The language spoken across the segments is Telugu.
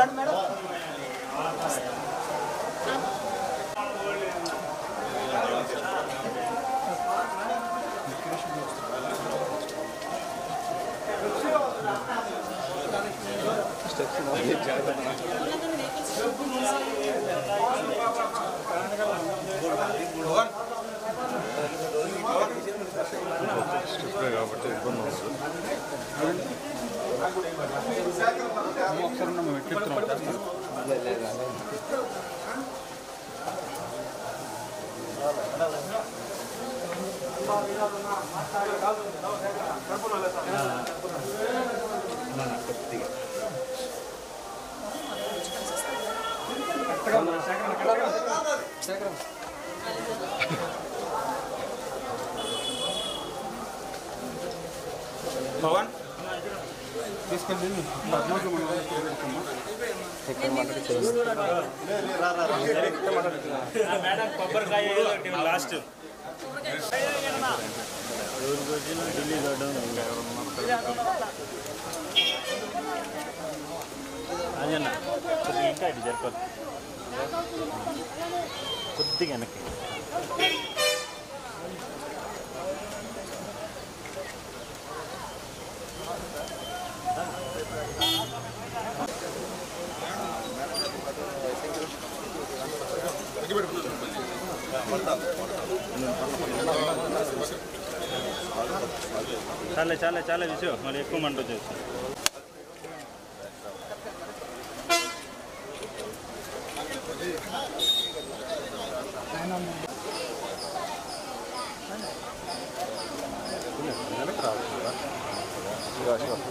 भवन मैडम కొబ్బరికాయ లాస్ట్ ఢిల్లీ అజన్న కొద్దిగా ఇంకా ఇటు జరపదు కొద్దిగా వెనక్కి చాలే చాలే చాలే విషయం మళ్ళీ ఎక్కువ మంట వచ్చేసి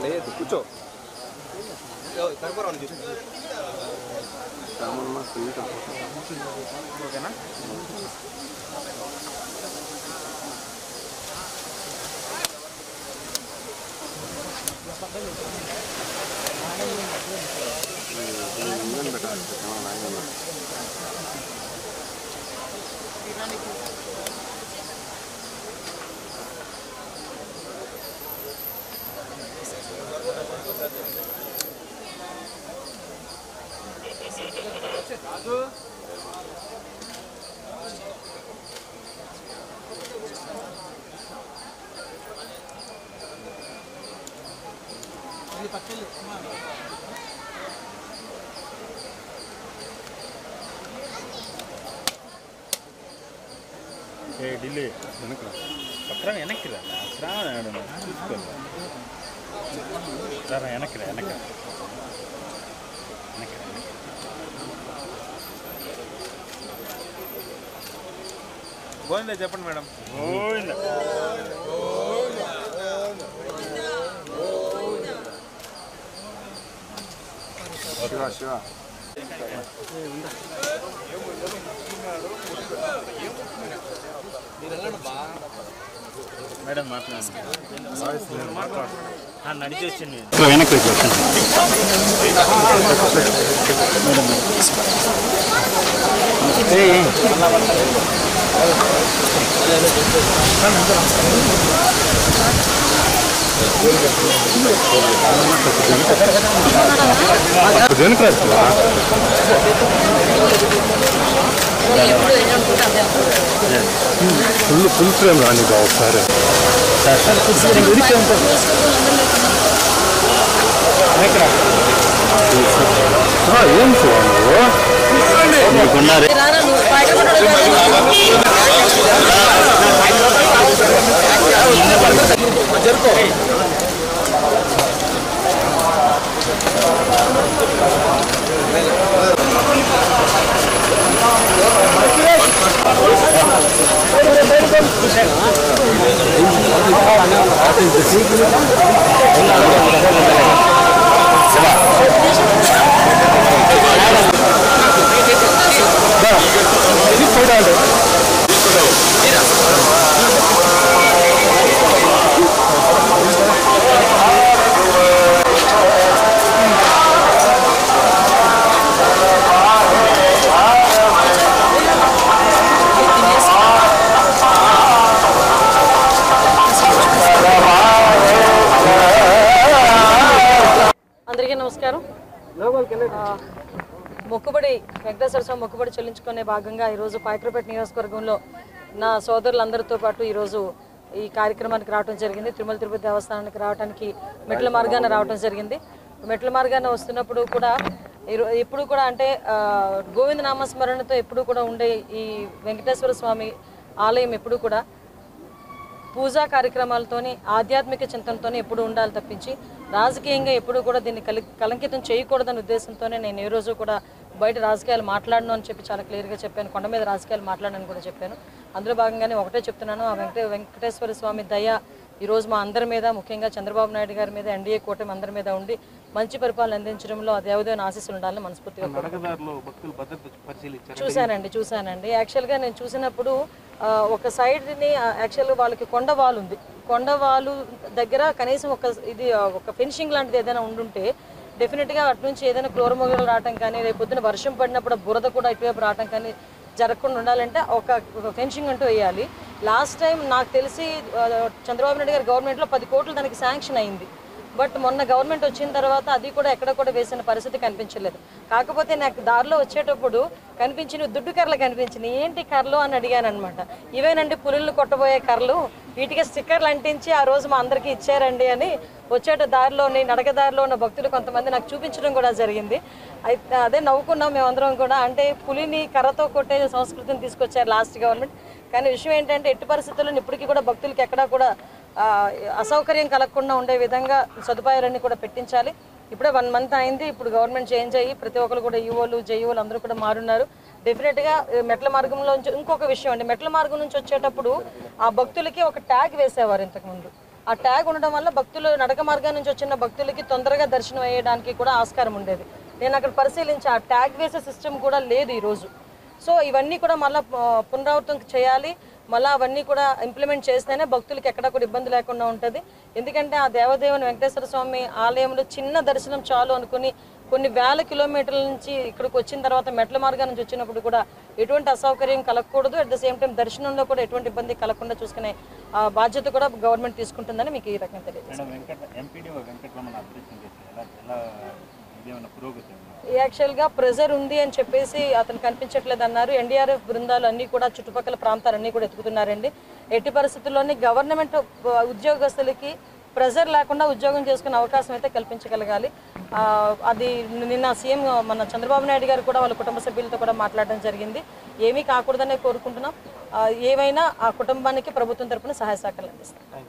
లేదు కూర్చో ఓకేనా ఢిల్లీ వెనక పక్కన వెనక్కి రా చూసుకోవాలి వెనక్కి రా వెనక్కి గోవిందా చెప్పండి మేడం గోవిందా శివ శివ మేడం మాట్లాడు నడిచి వచ్చింది వెనక్కి ఫుల్ ఫ్రేమ్ రాని ఒకసారి ఏం నువ్వు జరుకో మొక్కుబడి వెంకటేశ్వర స్వామి మొక్కుబడి చెల్లించుకునే భాగంగా ఈరోజు పాయకరపేట నియోజకవర్గంలో నా సోదరులందరితో పాటు ఈరోజు ఈ కార్యక్రమానికి రావడం జరిగింది. తిరుమల తిరుపతి దేవస్థానానికి రావడానికి మెట్ల మార్గాన రావడం జరిగింది. మెట్ల మార్గాన వస్తున్నప్పుడు కూడా ఎప్పుడు కూడా అంటే గోవింద నామస్మరణతో ఎప్పుడు కూడా ఉండే ఈ వెంకటేశ్వర స్వామి ఆలయం ఎప్పుడు కూడా పూజా కార్యక్రమాలతోని ఆధ్యాత్మిక చింతనతోనే ఎప్పుడు ఉండాలి తప్పించి రాజకీయంగా ఎప్పుడు కూడా దీన్ని కలంకితం చేయకూడదనే ఉద్దేశంతోనే నేను ఏ రోజు కూడా బయట రాజకీయాలు మాట్లాడను అని చెప్పి చాలా క్లియర్గా చెప్పాను. కొండ మీద రాజకీయాలు మాట్లాడనని కూడా చెప్పాను. అందులో భాగంగానే ఒకటే చెప్తున్నాను, ఆ వెంకటేశ్వర స్వామి దయ ఈరోజు మా అందరి మీద, ముఖ్యంగా చంద్రబాబు నాయుడు గారి మీద, ఎన్డీఏ కూటమి అందరి మీద ఉండి మంచి పరిపాలన అందించడంలో ఆ దేవదేవుని ఆశీస్సులు ఉండాలని మనస్ఫూర్తిగా చూశానండి. యాక్చువల్గా నేను చూసినప్పుడు ఒక సైడ్ని యాక్చువల్గా వాళ్ళకి కొండవాలు ఉంది. కొండవాలు దగ్గర కనీసం ఒక ఫెన్సింగ్ లాంటిది ఏదైనా ఉండుంటే డెఫినెట్గా అటు నుంచి ఏదైనా క్లోరమొగలు రావటం కానీ, రేపు పొద్దున వర్షం పడినప్పుడు బురద కూడా ఇటువైపు రావటం కానీ జరగకుండా ఉండాలంటే ఒక ఫెన్సింగ్ అంటూ వేయాలి. లాస్ట్ టైం నాకు తెలిసి చంద్రబాబు నాయుడు గారి గవర్నమెంట్లో 10 కోట్లు దానికి శాంక్షన్ అయింది. బట్ మొన్న గవర్నమెంట్ వచ్చిన తర్వాత అది కూడా ఎక్కడ కూడా వేసిన పరిస్థితి కనిపించలేదు. కాకపోతే నాకు దారిలో వచ్చేటప్పుడు కనిపించిన దుడ్డు కర్రలు కనిపించినాయి. ఏంటి కర్రలు అని అడిగాను అనమాట. ఇవేనండి పులులను కొట్టబోయే కర్రలు, వీటికి స్టిక్కర్లు అంటించి ఆ రోజు మా అందరికీ ఇచ్చారండి అని వచ్చేట దారిలోని నడకదారిలో ఉన్న భక్తులు కొంతమంది నాకు చూపించడం కూడా జరిగింది. అయితే అదే నవ్వుకున్నాం మేమందరం కూడా. అంటే పులిని కర్రతో కొట్టే సంస్కృతిని తీసుకొచ్చారు లాస్ట్ గవర్నమెంట్. కానీ విషయం ఏంటంటే ఎట్టి పరిస్థితుల్లో ఇప్పటికీ కూడా భక్తులకి ఎక్కడా కూడా అసౌకర్యం కలగకుండా ఉండే విధంగా సదుపాయాలన్నీ కూడా పెట్టించాలి. ఇప్పుడే 1 మంత్ అయింది. ఇప్పుడు గవర్నమెంట్ చేంజ్ అయ్యి ప్రతి ఒక్కరు కూడా ఈఓలు జేఈఓలు అందరూ కూడా మారున్నారు. డెఫినెట్గా మెట్ల మార్గంలో ఇంకొక విషయం అండి, మెట్ల మార్గం నుంచి వచ్చేటప్పుడు ఆ భక్తులకి ఒక ట్యాగ్ వేసేవారు ఇంతకుముందు. ఆ ట్యాగ్ ఉండడం వల్ల భక్తులు నడక మార్గం నుంచి వచ్చిన భక్తులకి తొందరగా దర్శనం అయ్యడానికి కూడా ఆస్కారం ఉండేది. నేను అక్కడ పరిశీలించి ఆ ట్యాగ్ వేసే సిస్టమ్ కూడా లేదు ఈరోజు. సో ఇవన్నీ కూడా మళ్ళీ పునరావృతం చేయాలి. మళ్ళీ అవన్నీ కూడా ఇంప్లిమెంట్ చేస్తేనే భక్తులకి ఎక్కడా కూడా ఇబ్బంది లేకుండా ఉంటుంది. ఎందుకంటే ఆ దేవదేవుని వెంకటేశ్వర స్వామి ఆలయంలో చిన్న దర్శనం చాలు అనుకుని కొన్ని వేల కిలోమీటర్ల నుంచి ఇక్కడికి వచ్చిన తర్వాత మెట్ల మార్గం నుంచి వచ్చినప్పుడు కూడా ఎటువంటి అసౌకర్యం కలగకూడదు. అట్ ద సేమ్ టైం దర్శనంలో కూడా ఎటువంటి ఇబ్బంది కలగకుండా చూసుకునే బాధ్యత కూడా గవర్నమెంట్ తీసుకుంటుందని మీకు ఈ రకంగా తెలియజేస్తాను. యాక్చువల్గా ప్రెజర్ ఉంది అని చెప్పేసి అతను కనిపించట్లేదు అన్నారు. ఎన్డీఆర్ఎఫ్ బృందాలు అన్నీ కూడా చుట్టుపక్కల ప్రాంతాలన్నీ కూడా ఎత్తుకుతున్నారండి. ఎట్టి పరిస్థితుల్లోని గవర్నమెంట్ ఉద్యోగస్తులకి ప్రెజర్ లేకుండా ఉద్యోగం చేసుకునే అవకాశం అయితే కల్పించగలగాలి. అది నిన్న సీఎం మన చంద్రబాబు నాయుడు గారు కూడా వాళ్ళ కుటుంబ సభ్యులతో కూడా మాట్లాడడం జరిగింది. ఏమీ కాకూడదనే కోరుకుంటున్నాం. ఏవైనా ఆ కుటుంబానికి ప్రభుత్వం తరపున సహాయ సహకారాలు అందిస్తాం.